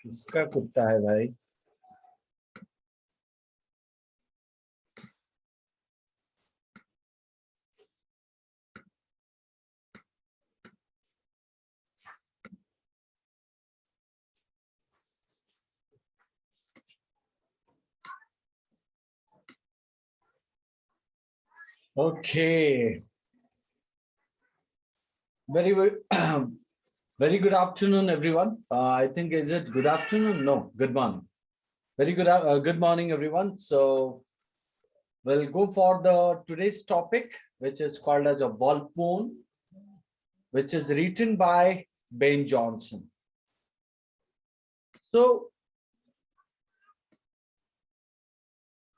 इसका कुत्ता है भाई। Okay, very very good afternoon, everyone. I think is it good afternoon? No, good morning. Very good morning, everyone. So we'll go for the today's topic, which is called as a Volpone, which is written by Ben Johnson. So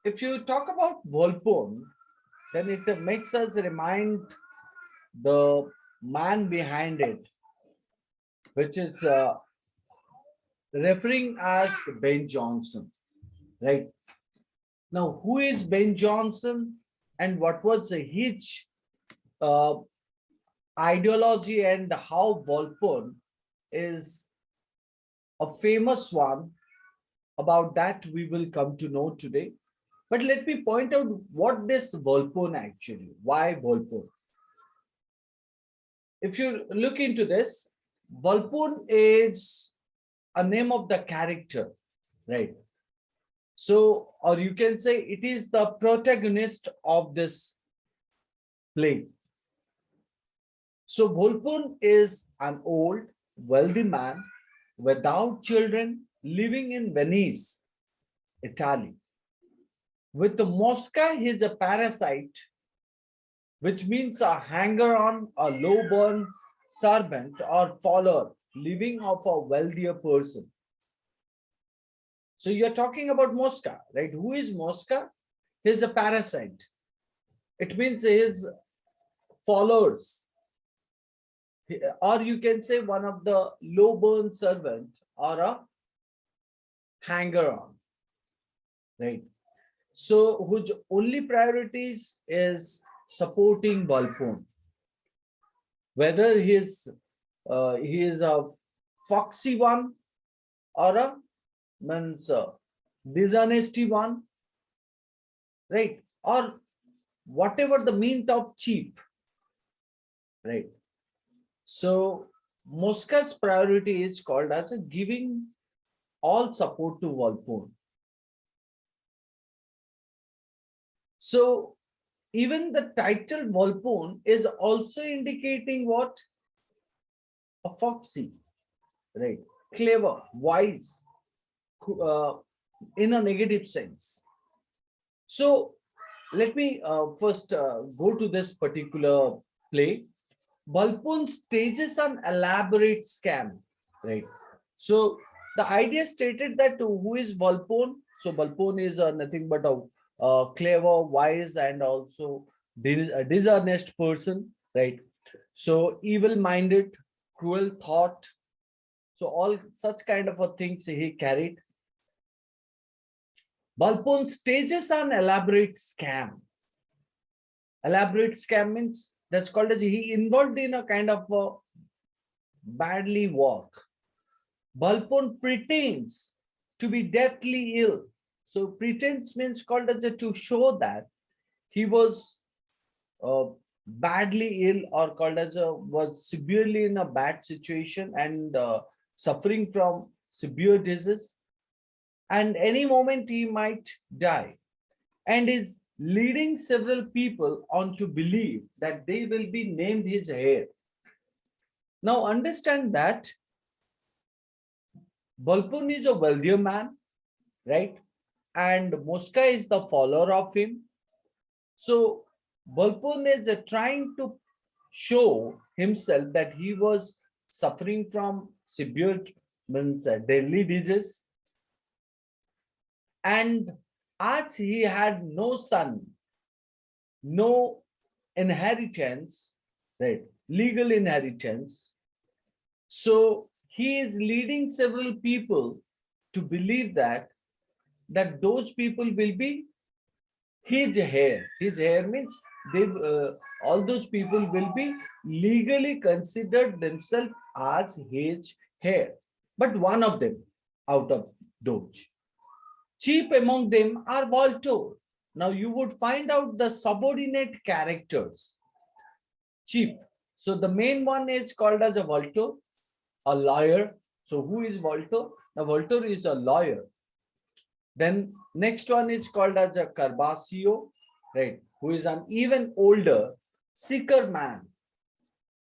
if you talk about Volpone, then it makes us remind the man behind it, which is referring as Ben Johnson, right? Now, who is Ben Johnson and what was his uh, ideology and how Volpone is a famous one? About that, we will come to know today. But let me point out what this Volpone actually, why Volpone? If you look into this, Volpone is a name of the character, right? So, or you can say it is the protagonist of this play. So, Volpone is an old, wealthy man without children living in Venice, Italy. With Mosca, he is a parasite, which means a hanger-on, a low-born servant or follower living of a wealthier person. So you're talking about Mosca, right? Who is Mosca? He's a parasite. It means his followers, or you can say one of the low-born servant or a hanger-on, right? So whose only priorities is supporting Volpone. Whether he is a foxy one or a means dishonesty one, right? Or whatever the means of cheap, right? So Mosca's priority is called as a giving all support to Volpone. So even the title Volpone is also indicating what? A foxy, right? Clever, wise, in a negative sense. So let me first go to this particular play. Volpone stages an elaborate scam, right? So the idea stated that who is Volpone? So Volpone is nothing but a clever, wise, and also a dishonest person, right? So evil-minded, cruel thought. So all such kind of a things he carried. Volpone stages an elaborate scam. Elaborate scam means that's called as he involved in a kind of a badly work. Volpone pretends to be deathly ill. So pretends means called as to show that he was badly ill or called as was severely in a bad situation and suffering from severe disease, and any moment he might die, and is leading several people on to believe that they will be named his heir. Now understand that Volpone is a wealthier man, right? And Mosca is the follower of him. So Volpone is trying to show himself that he was suffering from severe means deadly disease, and as he had no son, no inheritance, right? Legal inheritance. So he is leading several people to believe that those people will be his heir. His heir means they all those people will be legally considered themselves as his heir. But one of them, out of Doge. Chief among them are Voltore. Now you would find out the subordinate characters. Chief. So the main one is called as a Voltore, a lawyer. So who is Voltore? Now Voltore is a lawyer. Then next one is called as a Carbasio, right? Who is an even older seeker man.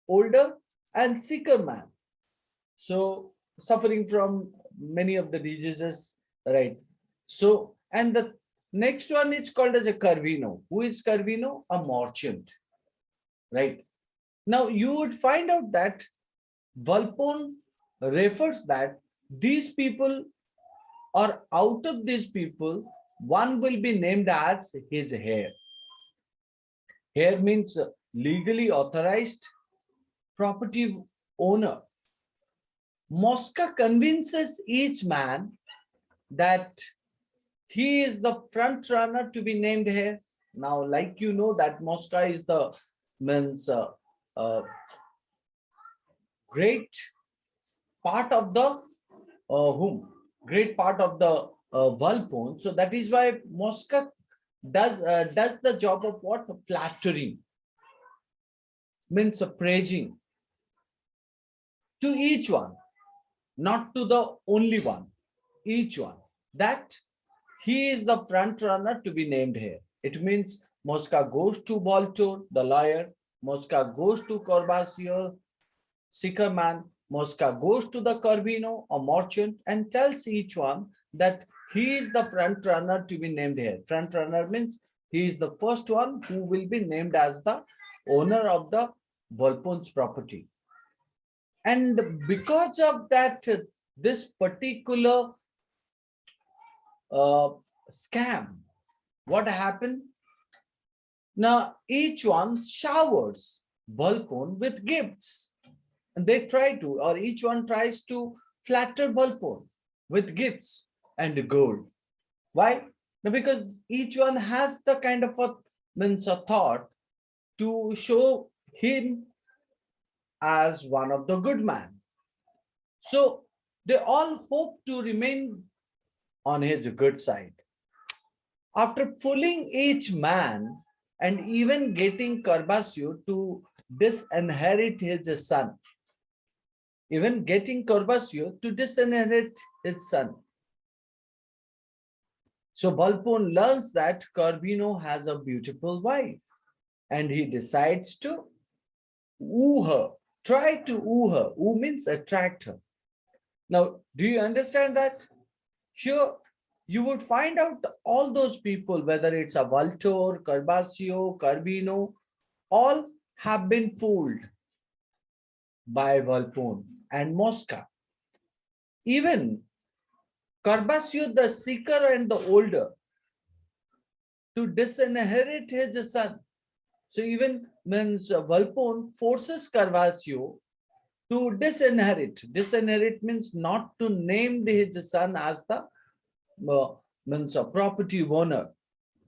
Older and seeker man. So suffering from many of the diseases, right? So, and the next one is called as a Carvino. Who is Carvino? A merchant, right? Now you would find out that Volpone refers that these people, or out of these people, one will be named as his heir. Heir means legally authorized property owner. Mosca convinces each man that he is the front runner to be named heir. Now, like you know that Mosca is the means great part of the great part of the Volpone. So that is why Mosca does the job of what? Flattering, means praising to each one, not to the only one, each one, that he is the front runner to be named here. It means Mosca goes to Voltore, the lawyer. Mosca goes to Corbasio, seeker man. Mosca goes to the Corbino, a merchant, and tells each one that he is the front runner to be named here. Front runner means he is the first one who will be named as the owner of the Volpone's property. And because of that, this particular scam, what happened? Now, each one showers Volpone with gifts. And they try to, or each one tries to flatter Volpone with gifts and gold. Why? Now, because each one has the kind of a thought to show him as one of the good man. So they all hope to remain on his good side. After fooling each man and even getting Corbasio to disinherit his son, even getting Corbasio to disinherit his son. So Volpone learns that Corbino has a beautiful wife and he decides to woo her, try to woo her. Woo means attract her. Now, do you understand that? Here, you would find out all those people, whether it's a Voltore, Corbasio, Corbino, all have been fooled by Volpone and Mosca. Even Corbasio, the seeker and the older, to disinherit his son. So even means Volpone forces Corbasio to disinherit. Disinherit means not to name his son as the means a property owner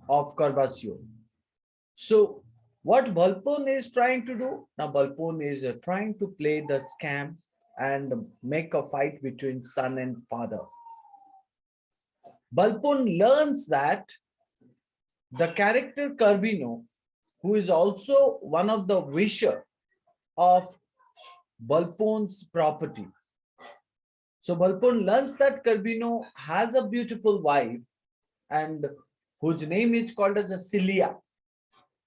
of Corbasio. So what Volpone is trying to do? Now Volpone is trying to play the scam and make a fight between son and father. Volpone learns that the character Corbino, who is also one of the wisher of Volpone's property. So Volpone learns that Corbino has a beautiful wife and whose name is called as a Cilia.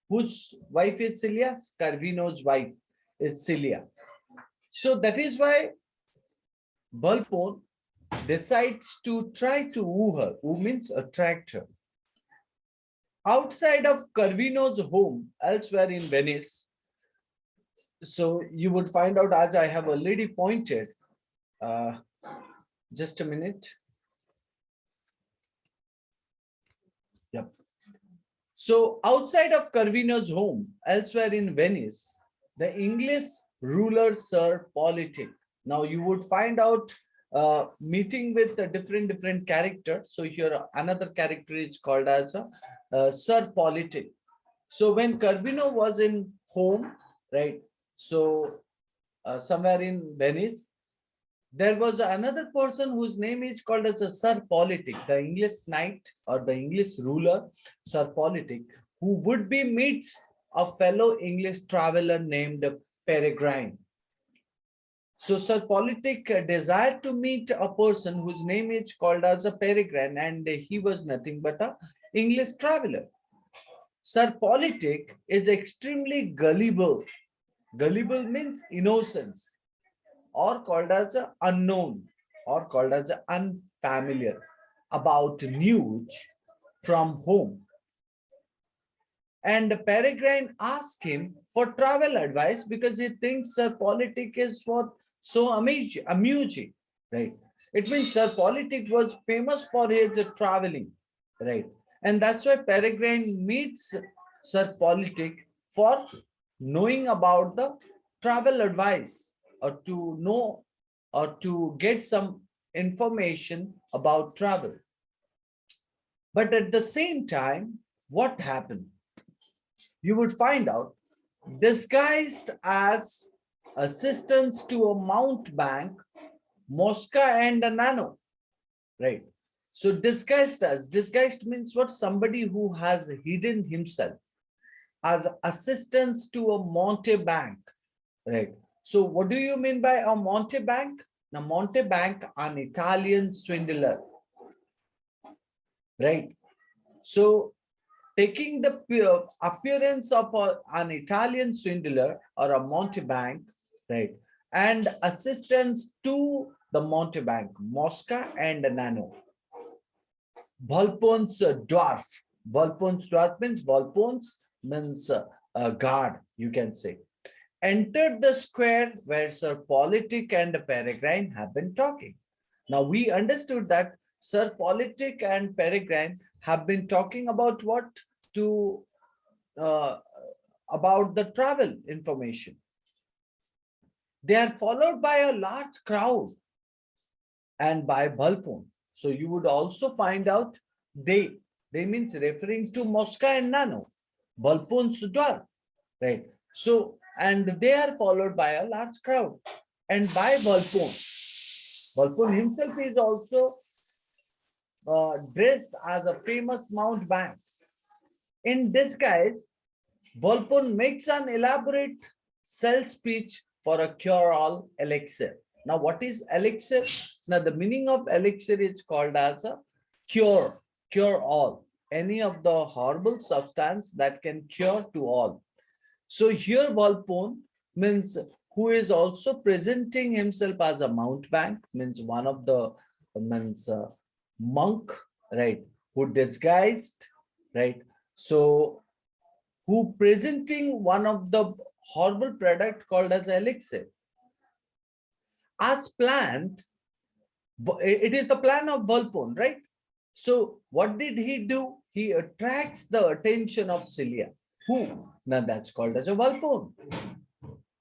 Whose wife is Cilia? Corbino's wife is Cilia. So that is why Volpone decides to try to woo her. Woo means attract her. Outside of Corbino's home, elsewhere in Venice, so you would find out, as I have already pointed, just a minute. Yep. So outside of Corbino's home, elsewhere in Venice, the English ruler Sir Politic. Now you would find out meeting with the different characters. So here another character is called as Sir Politic. So when Corbino was in home, right? So somewhere in Venice, There was another person whose name is called as a Sir Politic, the English knight or the English ruler, Sir Politic, who would be meets a fellow English traveler named Peregrine. So Sir Politic desired to meet a person whose name is called as a Peregrine, and he was nothing but a English traveler. Sir Politic is extremely gullible. Gullible means innocence, or called as a unknown, or called as a unfamiliar about news from home. And Peregrine asked him for travel advice because he thinks Sir Politic is what so amusing, right? It means Sir Politic was famous for his traveling, right? And that's why Peregrine meets Sir Politic for knowing about the travel advice, or to know or to get some information about travel. But at the same time, what happened? You would find out, disguised as assistants to a mountebank, Mosca and a Nano, right? So disguised means what? Somebody who has hidden himself as assistants to a mountebank, right? So what do you mean by a mountebank? Now, mountebank, an Italian swindler, right? So taking the appearance of an Italian swindler or a mountebank, right, and assistants to the mountebank, Mosca and Nano. Volpone's dwarf. Volpone's dwarf means guard, you can say. Entered the square where Sir Politic and Peregrine have been talking. Now we understood that Sir Politic and Peregrine have been talking about what? To about the travel information. They are followed by a large crowd and by Volpone. So you would also find out they means referring to Mosca and Nano, Volpone's dwarf, right? So, and they are followed by a large crowd and by Volpone. Volpone himself is also dressed as a famous mountebank. In disguise, Volpone makes an elaborate sales speech for a cure-all elixir. Now, what is elixir? Now, the meaning of elixir is called as a cure-all, any of the horrible substance that can cure to all. So here Volpone means who is also presenting himself as a mountebank, means one of the means monk, right, who disguised, right? So who presenting one of the horrible product called as elixir. As planned, it is the plan of Volpone, right? So what did he do? He attracts the attention of Celia. Who? Now that's called as a Volpone,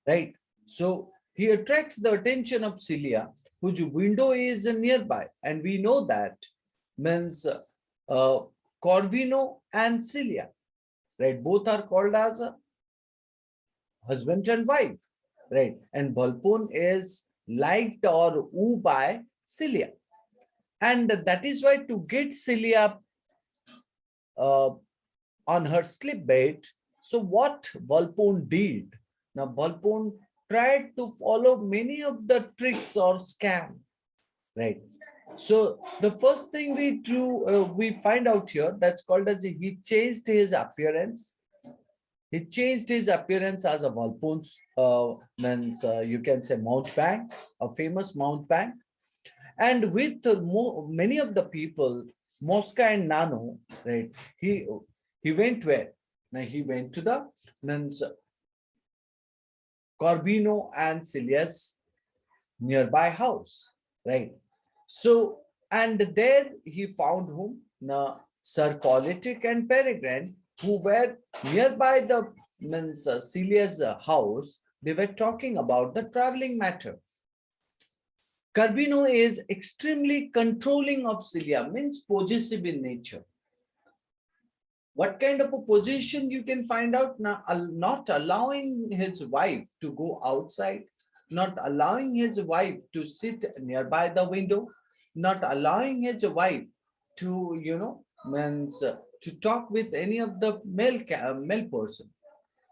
right? So he attracts the attention of Celia, whose window is nearby. And we know that means Corvino and Celia, right? Both are called as a husband and wife, right? And Volpone is liked or wooed by Celia. And that is why to get Celia on her slip bed, so what Volpone did? Now Volpone tried to follow many of the tricks or scam, right? So the first thing we do, we find out here, that's called as he changed his appearance. He changed his appearance as a Volpone's, means you can say mountebank, a famous mountebank. And with many of the people, Mosca and Nano, right? He went where? Now he went to the means Corbino and Celia's nearby house, right? So, and there he found whom? Now, Sir Politic and Peregrine, who were nearby the means Celia's house. They were talking about the traveling matter. Corbino is extremely controlling of Celia, means possessive in nature. What kind of a position you can find out now? Not allowing his wife to go outside, not allowing his wife to sit nearby the window, not allowing his wife to, means to talk with any of the male person.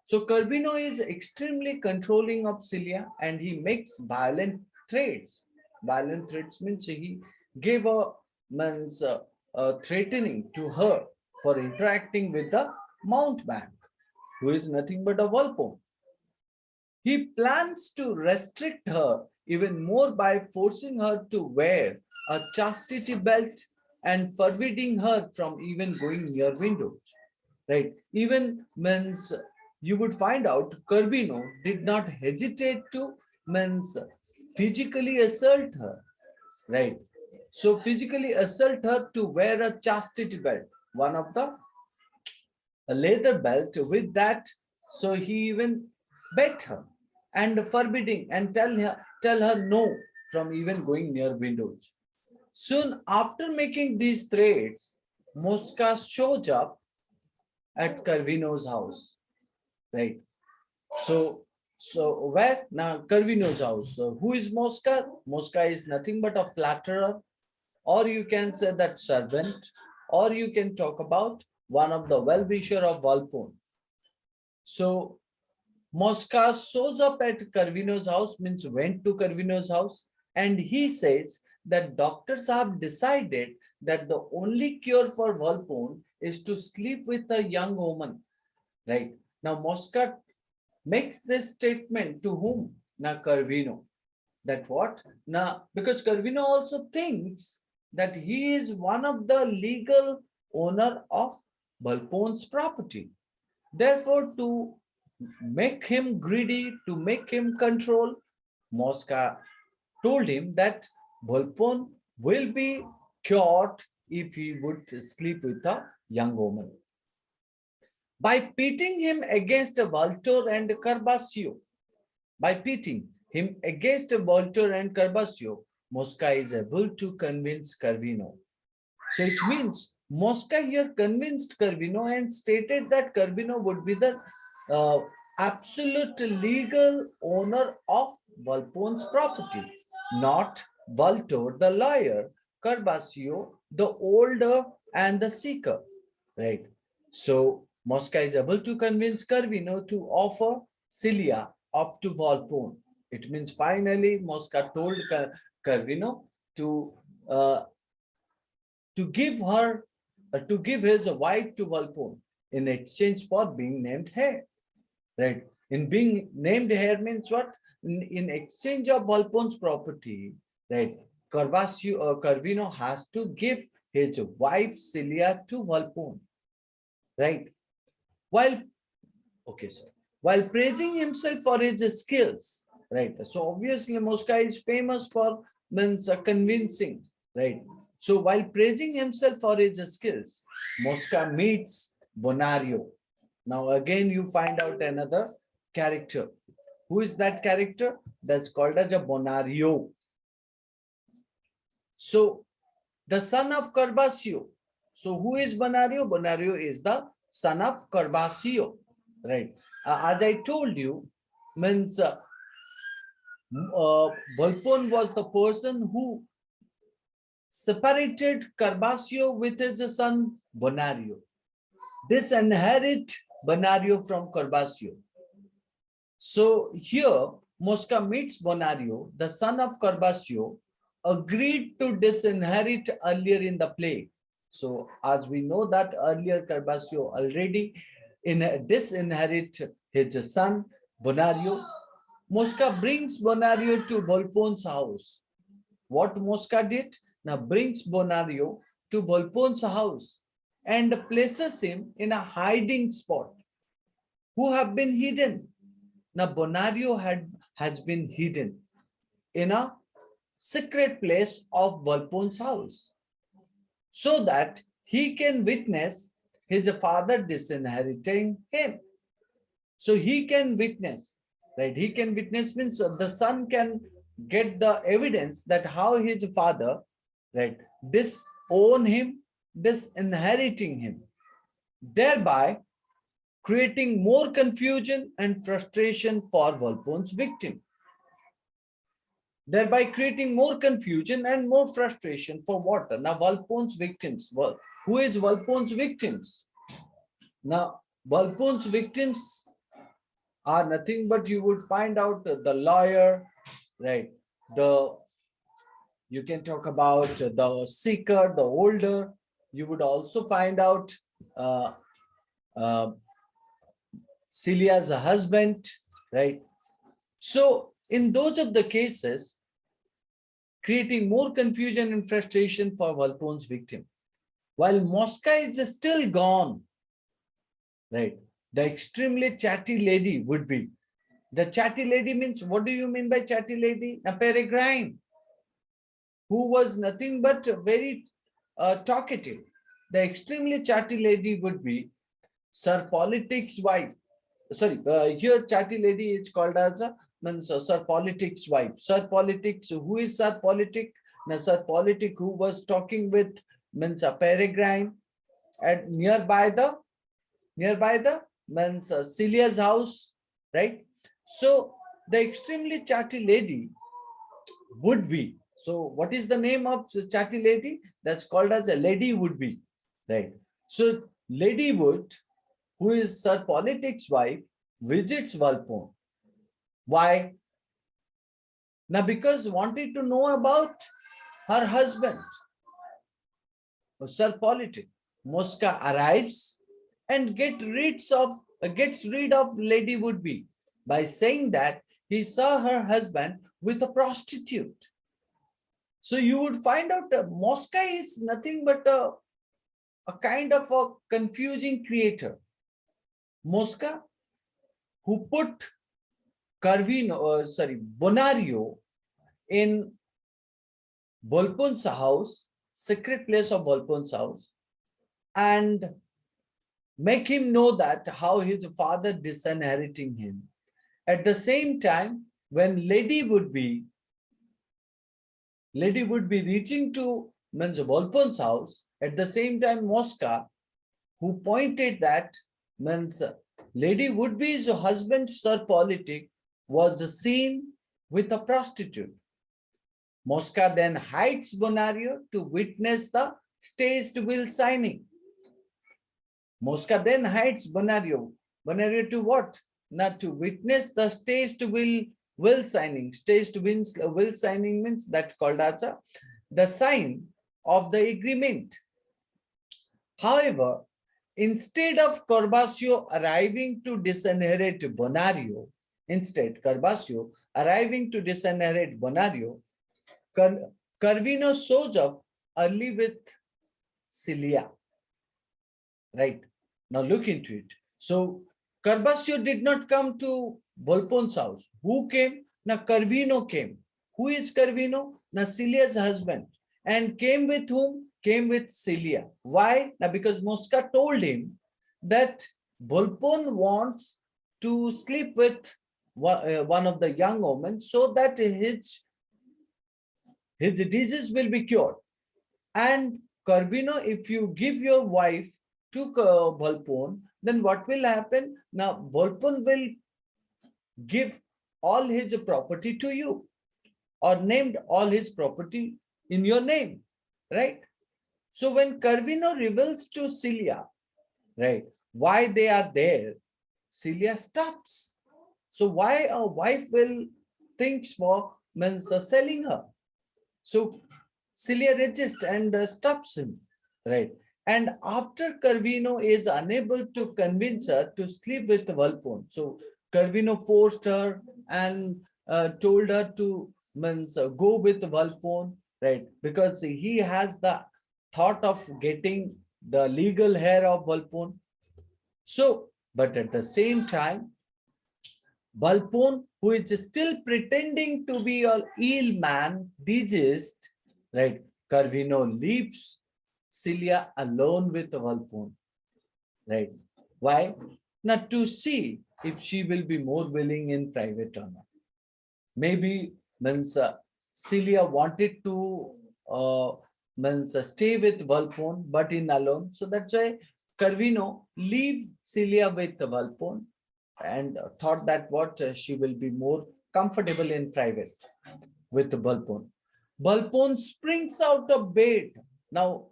So Carbino is extremely controlling of Celia and he makes violent threats. Violent threats means he gave a means threatening to her for interacting with the mountebank, who is nothing but a Volpone. He plans to restrict her even more by forcing her to wear a chastity belt and forbidding her from even going near windows. Right? Even means you would find out Carbino did not hesitate to means physically assault her. Right? So physically assault her to wear a chastity belt, one of the a leather belt with that. So he even bet her and forbidding and tell her no from even going near windows. Soon after making these threats, Mosca shows up at Carvino's house, right? So where now Carvino's house? So who is Mosca? Mosca is nothing but a flatterer, or you can say that servant, or you can talk about one of the well-wisher of Volpone. So Mosca shows up at Carvino's house, means went to Carvino's house, and he says that doctors have decided that the only cure for Volpone is to sleep with a young woman. Right. Now Mosca makes this statement to whom? Now Carvino. That what? Now, because Carvino also thinks that he is one of the legal owner of Volpone's property. Therefore, to make him greedy, to make him control, Mosca told him that Volpone will be cured if he would sleep with a young woman. By pitting him against Voltor and Carbasio, Mosca is able to convince Carvino. So it means Mosca here convinced Carvino and stated that Carvino would be the uh, absolute legal owner of Volpone's property, not Voltor, the lawyer, Carbasio, the older and the seeker, right? So Mosca is able to convince Carvino to offer Cilia up to Volpone. It means finally Mosca told Carvino to uh, to give his wife to Volpone in exchange for being named heir. Right? In being named heir means what? In exchange of Volpone's property, right? Carvino has to give his wife Cilia to Volpone, right? While okay, sir. While praising himself for his skills, right? So obviously Mosca is famous for means convincing, right? So while praising himself for his skills, Mosca meets Bonario. Now again you find out another character. Who is that character? That's called as a Bonario. So the son of Carbasio. So who is Bonario? Bonario is the son of Carbasio, right? As I told you, means Volpone was the person who separated Carbasio with his son Bonario. Disinherit Bonario from Carbasio. So here Mosca meets Bonario, the son of Carbasio, agreed to disinherit earlier in the play. So as we know that earlier Carbasio already disinherit his son Bonario. Mosca brings Bonario to Volpone's house. What Mosca did? Now brings Bonario to Volpone's house and places him in a hiding spot. Who have been hidden? Now Bonario has been hidden in a secret place of Volpone's house so that he can witness his father disinheriting him. So he can witness, right? He can witness means the son can get the evidence that how his father, right, disown him, disinheriting him, thereby creating more confusion and frustration for Volpone's victim. thereby creating more confusion and more frustration for what? Now, Volpone's victims. Well, who is Volpone's victims? Now, Volpone's victims are nothing but you would find out the lawyer, right? The you can talk about the seeker, the older. You would also find out uh, uh, Celia's husband, right? So, in those of the cases, creating more confusion and frustration for Volpone's victim. While Mosca is still gone, right? The extremely chatty lady would be. The chatty lady means, what do you mean by chatty lady? A peregrine, who was nothing but very talkative. The extremely chatty lady would be Sir Politic's wife. Sorry, here chatty lady is called as means Sir Politic's wife. Sir Politics, who is Sir Politic? Now, Sir Politic, who was talking with means a peregrine at nearby the means Celia's house, right? So the extremely chatty lady would be. So what is the name of the chatty lady? That's called as a lady would be, right? So Lady Wood, who is Sir Politic's wife, visits Volpone. Why? Now, because wanted to know about her husband, Sir Politic. Mosca arrives and gets rid of Lady Woodby by saying that he saw her husband with a prostitute. So you would find out Mosca is nothing but a kind of a confusing creator. Mosca, who put Bonario in Volpone's house, secret place of Volpone's house, and make him know that how his father disinheriting him. At the same time, when Lady would be reaching to means Volpone's house, at the same time Mosca, who pointed that means Lady Woodby's husband, Sir Politic, was seen with a prostitute. Mosca then hides Bonario to witness the staged will signing. Mosca then hides Bonario. Bonario to what? Not to witness the staged will signing. Staged will signing means that called as the sign of the agreement. However, instead of Corbasio arriving to disinherit Bonario, Carvino shows up early with Celia. Right. Now look into it. So Corbasio did not come to Volpone's house. Who came? Now Carvino came. Who is Carvino? Now Celia's husband. And came with whom? Came with Celia. Why? Now because Mosca told him that Volpone wants to sleep with one of the young women so that his disease will be cured. And Carvino, if you give your wife to Volpone, then what will happen? Now, Volpone will give all his property to you or named all his property in your name, right? So when Carvino reveals to Celia, right, why they are there, Celia stops. So why a wife will think for means selling her? So Celia resists and stops him, right? And after Carvino is unable to convince her to sleep with Volpone, so Carvino forced her and told her to means go with Volpone, right? Because he has the thought of getting the legal heir of Volpone. So, but at the same time, Volpone, who is still pretending to be an ill man, diseased, right? Carvino leaves Celia alone with Volpone, right? Why? Not to see if she will be more willing in private or not. Maybe means Celia wanted to stay with Volpone, but in alone. So that's why Carvino leave Celia with Volpone and thought that what she will be more comfortable in private. with Volpone. Volpone springs out of bed. Now,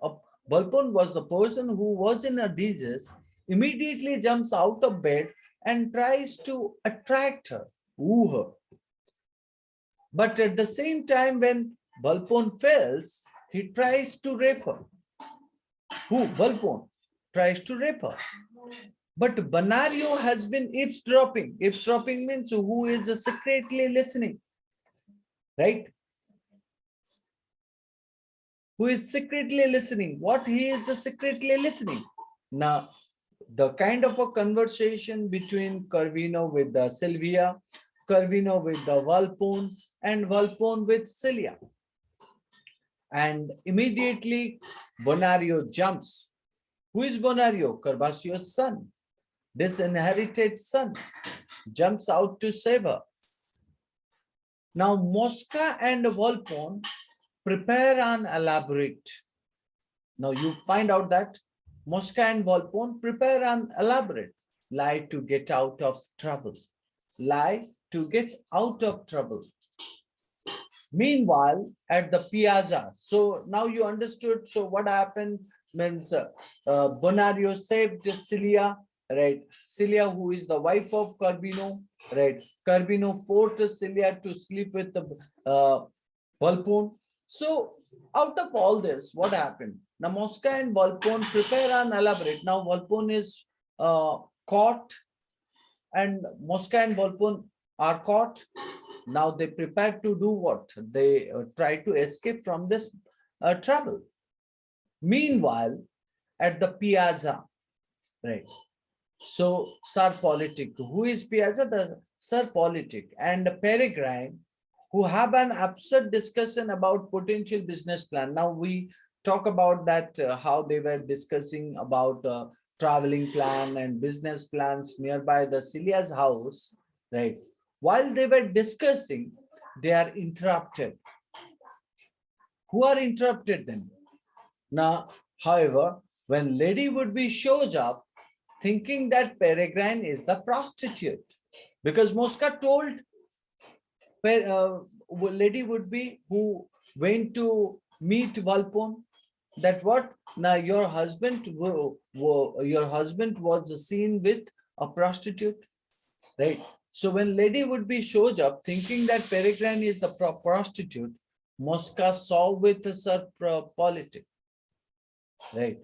Volpone was the person who was in a disease, immediately jumps out of bed and tries to attract her, woo her. But at the same time, when Volpone fails, he tries to rape her. Who? Volpone tries to rape her. But Benario has been eavesdropping. Eavesdropping means who is secretly listening, right? Who is secretly listening? What he is secretly listening? Now, the kind of a conversation between Corvino with the Sylvia, Corvino with the Volpone, and Volpone with Celia. And immediately Bonario jumps. Who is Bonario? Carvaccio's son, disinherited son, jumps out to save her. Now Mosca and Volpone prepare an elaborate. Now you find out that Mosca and Volpone prepare an elaborate lie to get out of trouble. Lie to get out of trouble. Meanwhile, at the piazza, so now you understood. So what happened means Bonario saved Celia, right? Celia, who is the wife of Carbino, right? Carbino forced Celia to sleep with the Volpone. So out of all this, what happened? Now Mosca and Volpone prepare and elaborate. Now Volpone is caught, and Mosca and Volpone are caught. Now they prepare to do what? They try to escape from this trouble. Meanwhile, at the piazza, right? So Sir Politic, who is piazza? The Sir Politic and Peregrine, who have an absurd discussion about potential business plan. Now we talk about that, how they were discussing about traveling plan and business plans nearby the Celia's house, right? While they were discussing, they are interrupted. Who are interrupted then? Now, however, when Lady Would-be shows up, thinking that Peregrine is the prostitute, because Mosca told Lady Would-be, who went to meet Volpone, that what? Now your husband was seen with a prostitute, right? So when Lady Would-be shows up, thinking that Peregrine is the prostitute, Mosca saw with Sir Politic, right?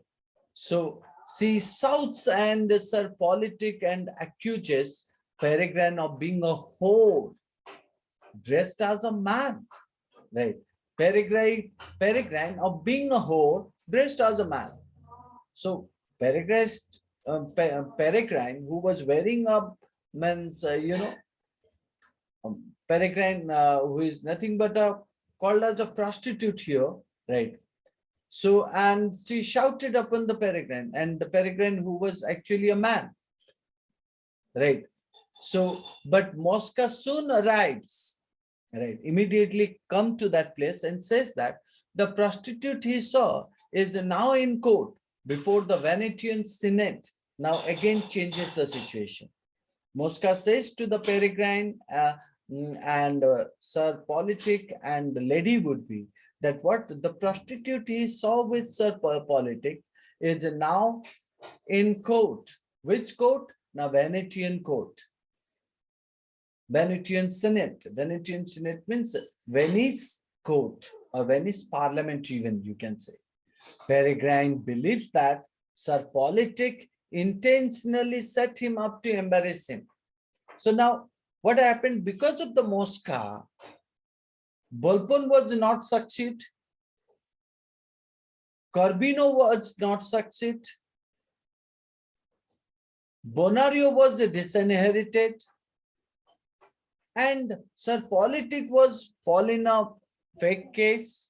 So she shouts and Sir Politic and accuses Peregrine of being a whore dressed as a man, right? Peregrine of being a whore dressed as a man. So Peregrine, who was wearing a man's, Peregrine, who is nothing but called as a prostitute here, right? So, and she shouted upon the Peregrine, and the Peregrine, who was actually a man, right? So, but Mosca soon arrives, right? Immediately come to that place and says that the prostitute he saw is now in court before the Venetian Senate. Now again changes the situation. Mosca says to the Peregrine and Sir Politic and Lady Would-be that what the prostitute he saw with Sir Politic is now in court. Which court? Now Venetian court. Venetian Senate. Venetian Senate means Venice court or Venice Parliament even, you can say. Peregrine believes that Sir Politic intentionally set him up to embarrass him. So now what happened? Because of the Mosca, Volpone was not succeed. Corbino was not succeed. Bonario was disinherited. And Sir Politic was fallen a fake case.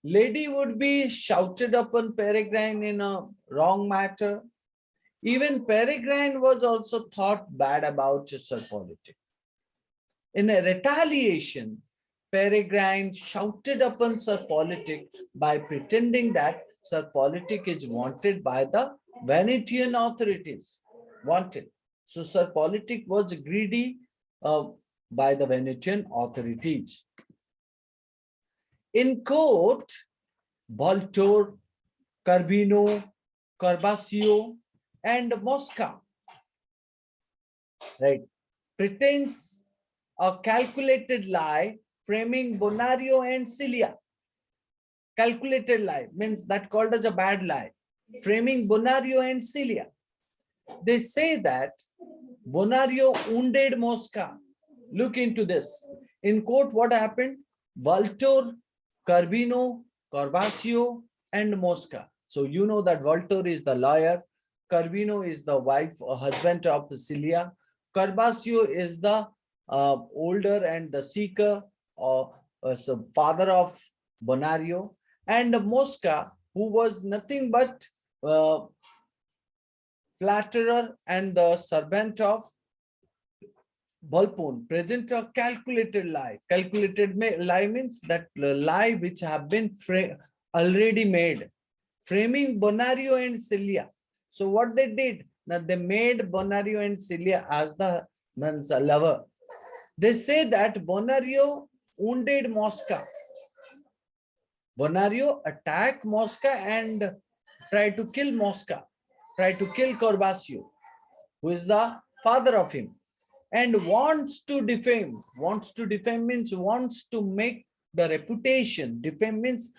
Lady Would-be shouted upon Peregrine in a wrong matter. Even Peregrine was also thought bad about Sir Politic. In a retaliation, Peregrine shouted upon Sir Politic by pretending that Sir Politic is wanted by the Venetian authorities. Wanted. So Sir Politic was greedy by the Venetian authorities. In court, Voltaire, Carbino, Corbasio, and Mosca, right, pretends a calculated lie, framing Bonario and Cilia. Calculated lie means that called as a bad lie, framing Bonario and Cilia. They say that Bonario wounded Mosca. Look into this. In court, what happened? Voltaire, Carbino, Corbasio, and Mosca. So you know that Voltaire is the lawyer, Carbino is the wife or husband of Cilia, Corbasio is the older and the seeker or so father of Bonario, and Mosca, who was nothing but uh, flatterer and the servant of Volpone, present a calculated lie. Calculated lie means that lie which have been already made, framing Bonario and Cilia. So what they did, now they made Bonario and Cilia as the man's lover. They say that Bonario wounded Mosca. Bonario attacked Mosca and tried to kill Mosca, tried to kill Corbasio, who is the father of him, and wants to defame. Wants to defame means wants to make the reputation. Defame means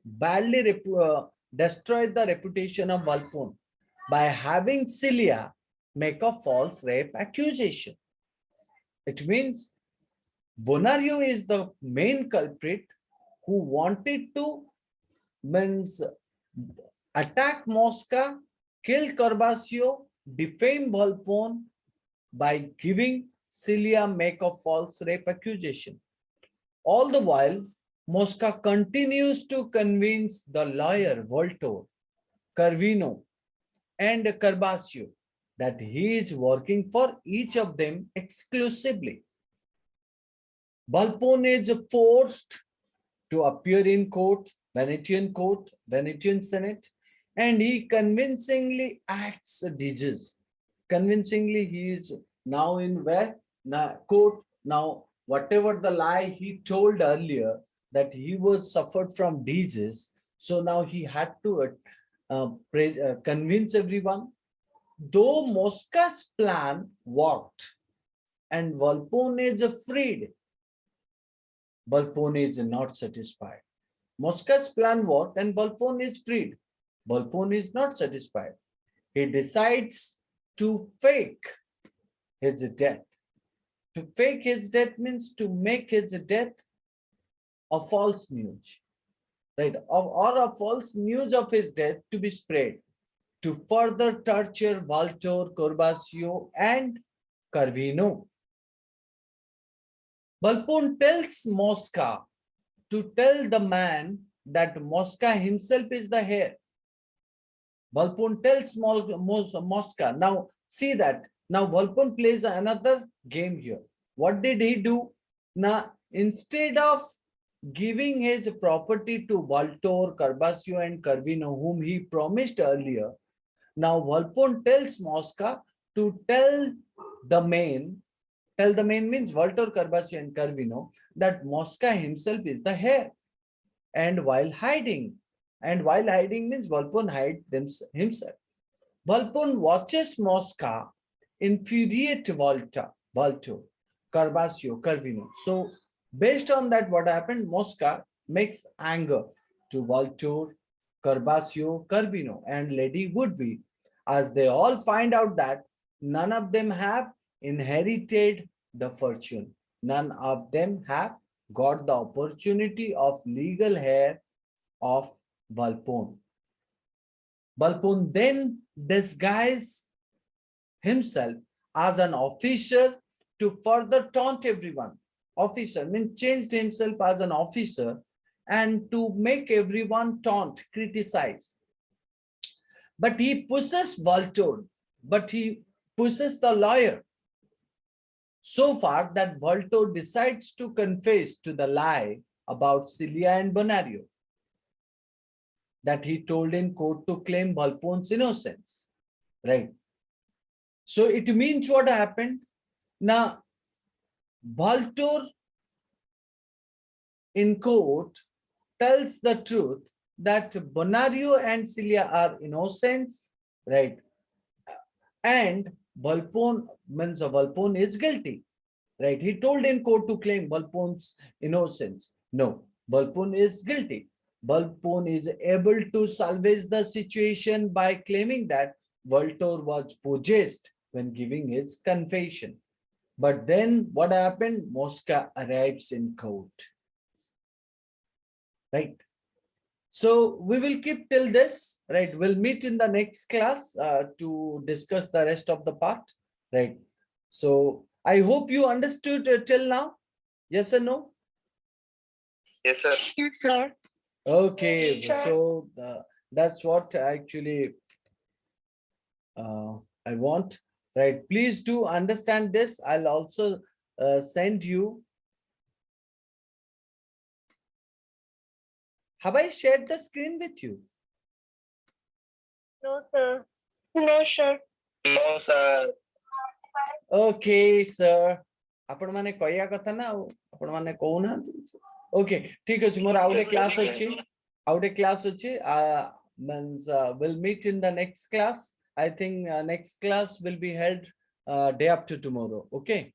badly destroy the reputation of Volpone by having Cilia make a false rape accusation. It means Bonario is the main culprit who wanted to means attack Mosca, kill Corbasio, defame Volpone by giving Cilia make a false rape accusation. All the while, Mosca continues to convince the lawyer Voltaire, Carvino, and Corbasio that he is working for each of them exclusively. Volpone is forced to appear in court, Venetian Senate, and he convincingly acts diges. Convincingly, he is now in where? Now, court. Now, whatever the lie he told earlier that he was suffered from disease, so now he had to convince everyone. Though Mosca's plan worked and Volpone is freed, Volpone is not satisfied. Mosca's plan worked and Volpone is freed. Volpone is not satisfied. He decides to fake his death. To fake his death means to make his death a false news, right? Or a false news of his death to be spread to further torture Voltaire, Corbasio, and Carvino. Volpone tells Mosca to tell the man that Mosca himself is the heir. Volpone tells Mosca. Now, see that. Now, Volpone plays another game here. What did he do? Now, instead of giving his property to Voltaire, Corbasio, and Carvino, whom he promised earlier, now Volpone tells Mosca to tell the main means Voltaire, Corbasio, and Carvino that Mosca himself is the heir. And while hiding means Volpone hides himself. Volpone watches Mosca infuriate Voltaire, Corbasio, Carvino. So based on that, what happened? Mosca makes anger to Voltaire, Corbasio, Carvino, and Lady Woodby, as they all find out that none of them have inherited the fortune. None of them have got the opportunity of legal heir of Volpone. Volpone then disguised himself as an officer to further taunt everyone. Officer means changed himself as an officer and to make everyone taunt, criticize. But he pushes Voltaire, but he pushes the lawyer so far that Voltaire decides to confess to the lie about Cilia and Bonario that he told in court to claim Volpone's innocence, right? So it means what happened? Now, Voltaire in court tells the truth that Bonario and Celia are innocent, right? And Volpone is guilty, right? He told in court to claim Volpone's innocence. No, Volpone is guilty. Volpone is able to salvage the situation by claiming that Voltor was possessed when giving his confession. But then what happened? Mosca arrives in court, right? So we will keep till this, right? We'll meet in the next class to discuss the rest of the part, right? So I hope you understood till now. Yes or no? Yes, sir. Yes, sir. Okay, Sure. so that's what actually I want, right? Please do understand this. I'll also send you. Have I shared the screen with you? No, sir. No, sir. No, sir. Okay, sir. आपण माने कहया कथा ना आपण माने कहू ना okay ठीक अछि मोर आउटे क्लास अछि आउटे क्लास अछि means we'll meet in the next class. I think next class will be held day after tomorrow. Okay,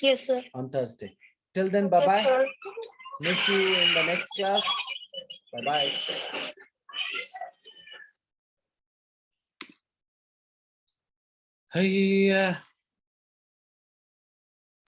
Yes, sir. on Thursday. Till then, bye Yes, bye. sir. Meet you in the next class. Bye bye. Hey.